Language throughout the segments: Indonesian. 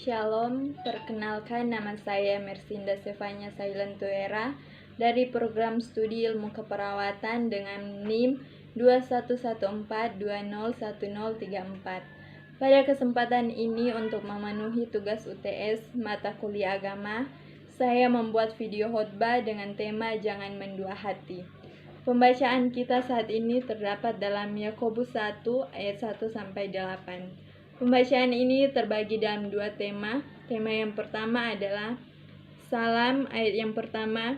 Shalom, perkenalkan nama saya Mersinda Sevanya Sailentuera dari program studi ilmu keperawatan dengan NIM 2114201034. Pada kesempatan ini untuk memenuhi tugas UTS mata kuliah agama, saya membuat video khotbah dengan tema Jangan Mendua Hati. Pembacaan kita saat ini terdapat dalam Yakobus 1 ayat 1-8. Pembacaan ini terbagi dalam dua tema. Tema yang pertama adalah salam. Ayat yang pertama,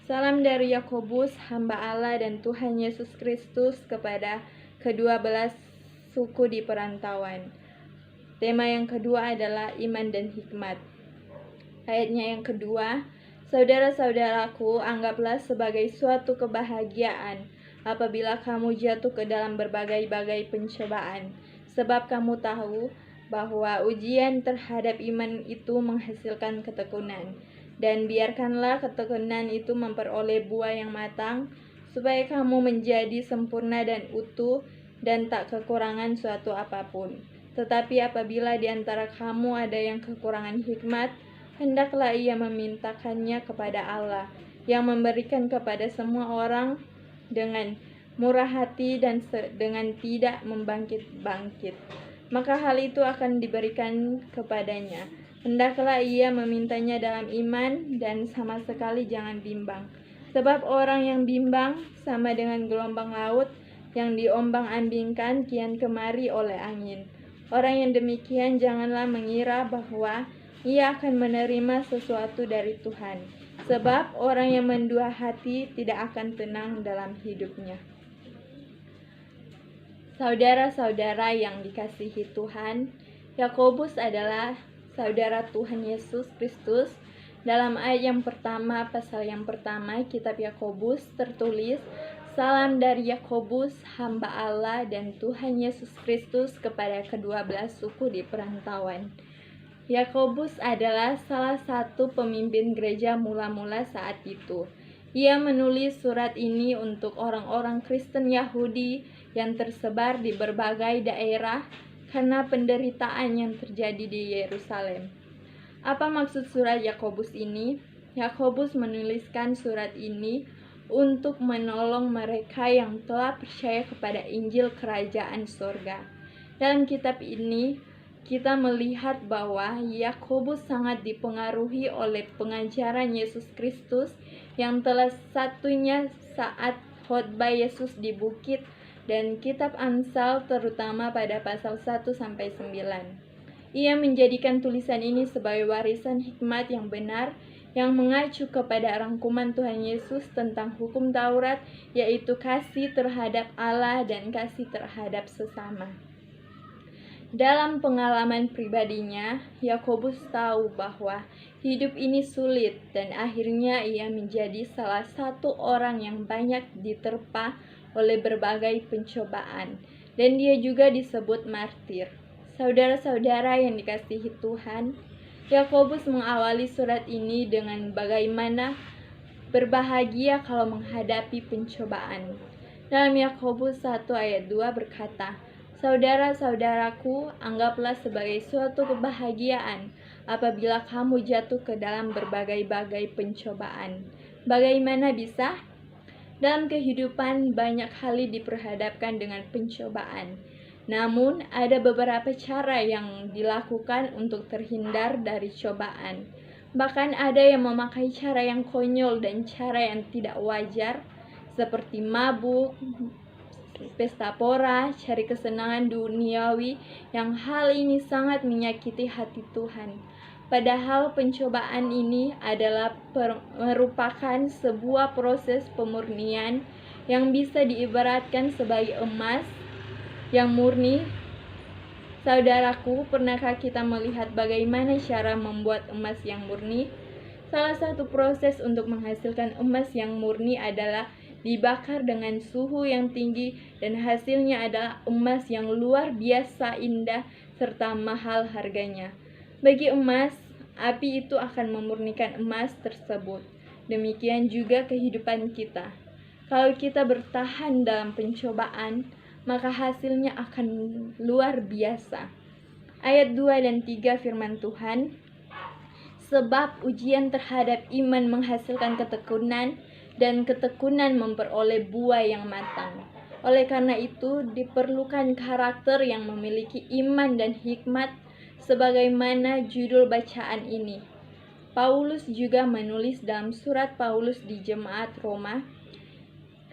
salam dari Yakobus, hamba Allah dan Tuhan Yesus Kristus kepada kedua belas suku di perantauan. Tema yang kedua adalah iman dan hikmat. Ayatnya yang kedua, saudara-saudaraku, anggaplah sebagai suatu kebahagiaan apabila kamu jatuh ke dalam berbagai-bagai pencobaan, sebab kamu tahu bahwa ujian terhadap iman itu menghasilkan ketekunan. Dan biarkanlah ketekunan itu memperoleh buah yang matang, supaya kamu menjadi sempurna dan utuh dan tak kekurangan suatu apapun. Tetapi apabila di antara kamu ada yang kekurangan hikmat, hendaklah ia memintakannya kepada Allah, yang memberikan kepada semua orang dengan murah hati dan dengan tidak membangkit-bangkit. Maka hal itu akan diberikan kepadanya. Hendaklah ia memintanya dalam iman dan sama sekali jangan bimbang. Sebab orang yang bimbang sama dengan gelombang laut yang diombang-ambingkan kian kemari oleh angin. Orang yang demikian janganlah mengira bahwa ia akan menerima sesuatu dari Tuhan. Sebab orang yang mendua hati tidak akan tenang dalam hidupnya. Saudara-saudara yang dikasihi Tuhan, Yakobus adalah saudara Tuhan Yesus Kristus. Dalam ayat yang pertama, pasal yang pertama, kitab Yakobus tertulis, salam dari Yakobus, hamba Allah dan Tuhan Yesus Kristus kepada kedua belas suku di perantauan. Yakobus adalah salah satu pemimpin gereja mula-mula saat itu. Ia menulis surat ini untuk orang-orang Kristen Yahudi yang tersebar di berbagai daerah karena penderitaan yang terjadi di Yerusalem. Apa maksud surat Yakobus ini? Yakobus menuliskan surat ini untuk menolong mereka yang telah percaya kepada Injil Kerajaan Sorga. Dalam kitab ini, kita melihat bahwa Yakobus sangat dipengaruhi oleh pengajaran Yesus Kristus yang telah satunya saat khotbah Yesus di bukit dan kitab Amsal terutama pada pasal 1-9. Ia menjadikan tulisan ini sebagai warisan hikmat yang benar yang mengacu kepada rangkuman Tuhan Yesus tentang hukum Taurat, yaitu kasih terhadap Allah dan kasih terhadap sesama. Dalam pengalaman pribadinya, Yakobus tahu bahwa hidup ini sulit dan akhirnya ia menjadi salah satu orang yang banyak diterpa oleh berbagai pencobaan, dan dia juga disebut martir. Saudara-saudara yang dikasihi Tuhan, Yakobus mengawali surat ini dengan bagaimana berbahagia kalau menghadapi pencobaan. Dalam Yakobus 1 ayat 2 berkata, saudara-saudaraku, anggaplah sebagai suatu kebahagiaan apabila kamu jatuh ke dalam berbagai-bagai pencobaan. Bagaimana bisa? Dalam kehidupan banyak kali diperhadapkan dengan pencobaan. Namun, ada beberapa cara yang dilakukan untuk terhindar dari cobaan. Bahkan ada yang memakai cara yang konyol dan cara yang tidak wajar, seperti mabuk, pesta pora, cari kesenangan duniawi, yang hal ini sangat menyakiti hati Tuhan. Padahal pencobaan ini adalah merupakan sebuah proses pemurnian yang bisa diibaratkan sebagai emas yang murni. Saudaraku, pernahkah kita melihat bagaimana cara membuat emas yang murni? Salah satu proses untuk menghasilkan emas yang murni adalah dibakar dengan suhu yang tinggi, dan hasilnya adalah emas yang luar biasa indah serta mahal harganya. Bagi emas, api itu akan memurnikan emas tersebut. Demikian juga kehidupan kita. Kalau kita bertahan dalam pencobaan, maka hasilnya akan luar biasa. Ayat 2 dan 3 firman Tuhan, sebab ujian terhadap iman menghasilkan ketekunan, dan ketekunan memperoleh buah yang matang. Oleh karena itu, diperlukan karakter yang memiliki iman dan hikmat, sebagaimana judul bacaan ini. Paulus juga menulis dalam surat Paulus di jemaat Roma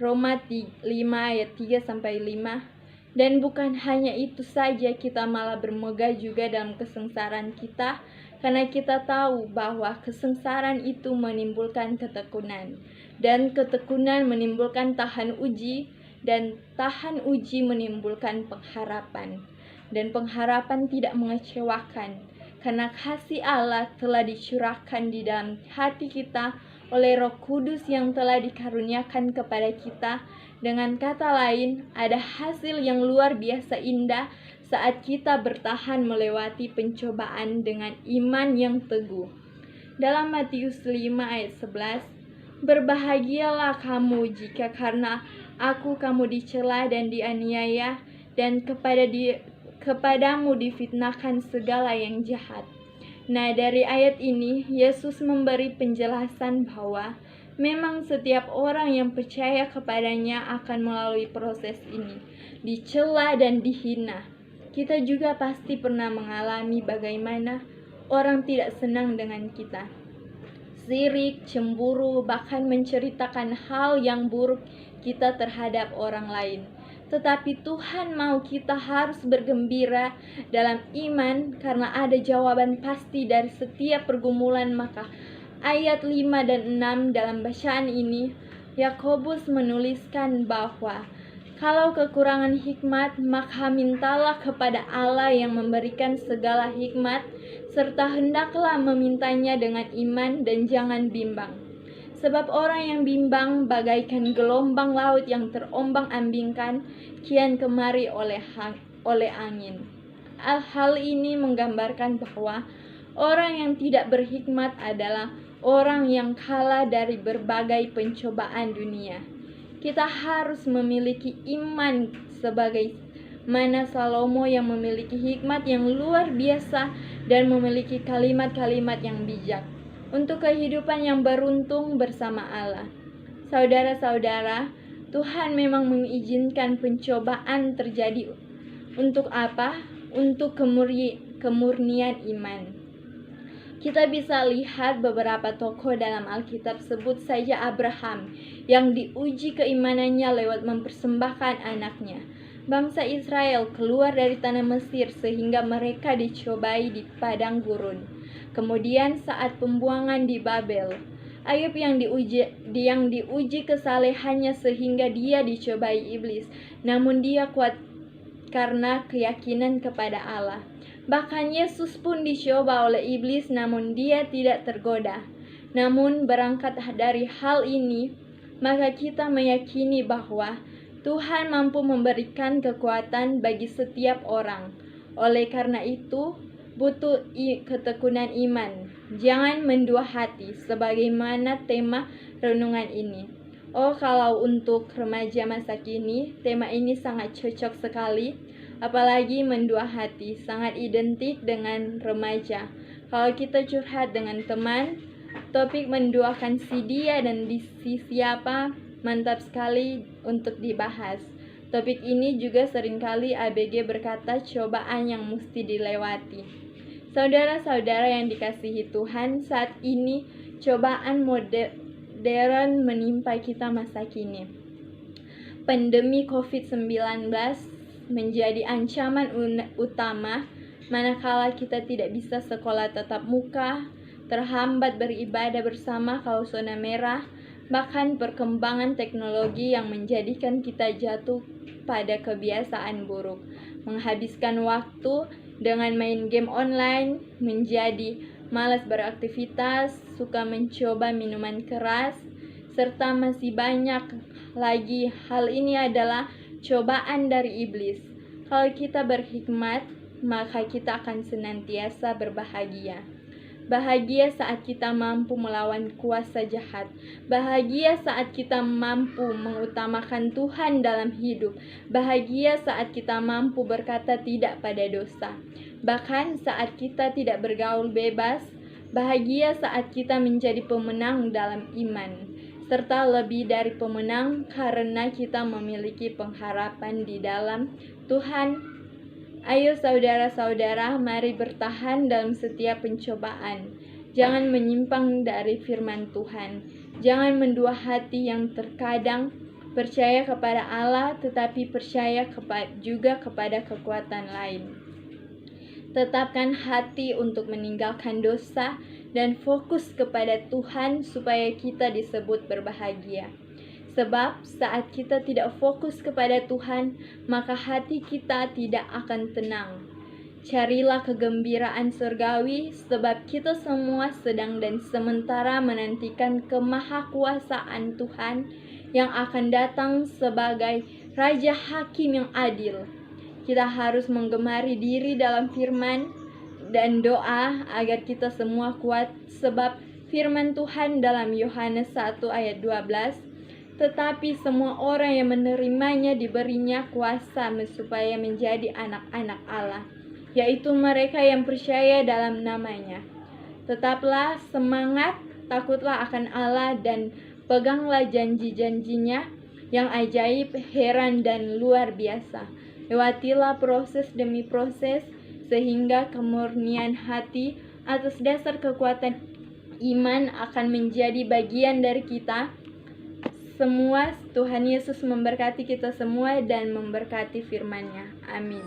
5 ayat 3-5. Dan bukan hanya itu saja, kita malah bermegah juga dalam kesengsaraan kita, karena kita tahu bahwa kesengsaraan itu menimbulkan ketekunan, dan ketekunan menimbulkan tahan uji, dan tahan uji menimbulkan pengharapan. Dan pengharapan tidak mengecewakan, karena kasih Allah telah dicurahkan di dalam hati kita oleh Roh Kudus yang telah dikaruniakan kepada kita. Dengan kata lain, ada hasil yang luar biasa indah saat kita bertahan melewati pencobaan dengan iman yang teguh. Dalam Matius 5 ayat 11, berbahagialah kamu jika karena aku kamu dicela dan dianiaya, dan kepadamu difitnahkan segala yang jahat. Nah, dari ayat ini, Yesus memberi penjelasan bahwa memang setiap orang yang percaya kepadanya akan melalui proses ini, dicela dan dihina. Kita juga pasti pernah mengalami bagaimana orang tidak senang dengan kita. Sirik, cemburu, bahkan menceritakan hal yang buruk kita terhadap orang lain. Tetapi Tuhan mau kita harus bergembira dalam iman, karena ada jawaban pasti dari setiap pergumulan. Maka ayat 5 dan 6 dalam bacaan ini, Yakobus menuliskan bahwa kalau kekurangan hikmat, maka mintalah kepada Allah yang memberikan segala hikmat, serta hendaklah memintanya dengan iman dan jangan bimbang. Sebab orang yang bimbang bagaikan gelombang laut yang terombang-ambingkan kian kemari oleh angin. Hal ini menggambarkan bahwa orang yang tidak berhikmat adalah orang yang kalah dari berbagai pencobaan dunia. Kita harus memiliki iman sebagai mana Salomo yang memiliki hikmat yang luar biasa dan memiliki kalimat-kalimat yang bijak untuk kehidupan yang beruntung bersama Allah. Saudara-saudara, Tuhan memang mengizinkan pencobaan terjadi untuk apa? Untuk kemurnian iman. Kita bisa lihat beberapa tokoh dalam Alkitab, sebut saja Abraham yang diuji keimanannya lewat mempersembahkan anaknya. Bangsa Israel keluar dari tanah Mesir sehingga mereka dicobai di padang gurun. Kemudian saat pembuangan di Babel, Ayub yang diuji kesalehannya sehingga dia dicobai iblis, namun dia kuat karena keyakinan kepada Allah. Bahkan Yesus pun dicoba oleh iblis, namun dia tidak tergoda. Namun berangkat dari hal ini, maka kita meyakini bahwa Tuhan mampu memberikan kekuatan bagi setiap orang. Oleh karena itu, butuh ketekunan iman. Jangan mendua hati, sebagaimana tema renungan ini. Oh, kalau untuk remaja masa kini, tema ini sangat cocok sekali. Apalagi mendua hati, sangat identik dengan remaja. Kalau kita curhat dengan teman, topik menduakan si dia dan si siapa mantap sekali untuk dibahas. Topik ini juga seringkali ABG berkata cobaan yang mesti dilewati. Saudara-saudara yang dikasihi Tuhan, saat ini cobaan modern menimpa kita masa kini. Pandemi COVID-19 menjadi ancaman utama, manakala kita tidak bisa sekolah tatap muka, terhambat beribadah bersama kalau zona merah, bahkan perkembangan teknologi yang menjadikan kita jatuh pada kebiasaan buruk, menghabiskan waktu dengan main game online, menjadi malas beraktivitas, suka mencoba minuman keras, serta masih banyak lagi. Hal ini adalah cobaan dari iblis. Kalau kita berhikmat, maka kita akan senantiasa berbahagia. Bahagia saat kita mampu melawan kuasa jahat. Bahagia saat kita mampu mengutamakan Tuhan dalam hidup. Bahagia saat kita mampu berkata tidak pada dosa. bahkan saat kita tidak bergaul bebas, bahagia saat kita menjadi pemenang dalam iman, serta lebih dari pemenang karena kita memiliki pengharapan di dalam Tuhan. Ayo saudara-saudara, mari bertahan dalam setiap pencobaan. Jangan menyimpang dari firman Tuhan. Jangan mendua hati yang terkadang percaya kepada Allah tetapi percaya juga kepada kekuatan lain. Tetapkan hati untuk meninggalkan dosa dan fokus kepada Tuhan supaya kita disebut berbahagia. Sebab saat kita tidak fokus kepada Tuhan, maka hati kita tidak akan tenang. Carilah kegembiraan surgawi, sebab kita semua sedang dan sementara menantikan kemahakuasaan Tuhan yang akan datang sebagai Raja Hakim yang adil. Kita harus menggemari diri dalam firman dan doa agar kita semua kuat, sebab firman Tuhan dalam Yohanes 1 ayat 12, tetapi semua orang yang menerimanya diberinya kuasa supaya menjadi anak-anak Allah, yaitu mereka yang percaya dalam namanya. Tetaplah semangat, takutlah akan Allah, dan peganglah janji-janjinya yang ajaib, heran, dan luar biasa. Lewatilah proses demi proses, sehingga kemurnian hati atas dasar kekuatan iman akan menjadi bagian dari kita semua. Tuhan Yesus memberkati kita semua dan memberkati firman-Nya. Amin.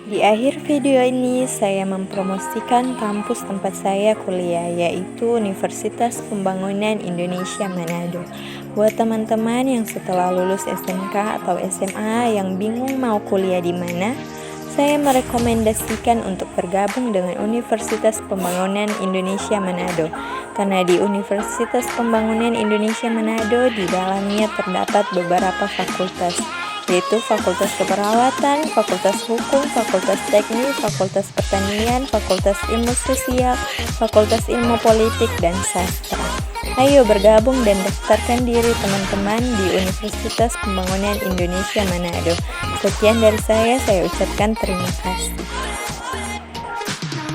Di akhir video ini saya mempromosikan kampus tempat saya kuliah, yaitu Universitas Pembangunan Indonesia Manado. Buat teman-teman yang setelah lulus SMK atau SMA yang bingung mau kuliah di mana, saya merekomendasikan untuk bergabung dengan Universitas Pembangunan Indonesia Manado. Karena di Universitas Pembangunan Indonesia Manado di dalamnya terdapat beberapa fakultas, yaitu Fakultas Keperawatan, Fakultas Hukum, Fakultas Teknik, Fakultas Pertanian, Fakultas Ilmu Sosial, Fakultas Ilmu Politik, dan Sastra. Ayo bergabung dan daftarkan diri teman-teman di Universitas Pembangunan Indonesia Manado. Sekian dari saya ucapkan terima kasih.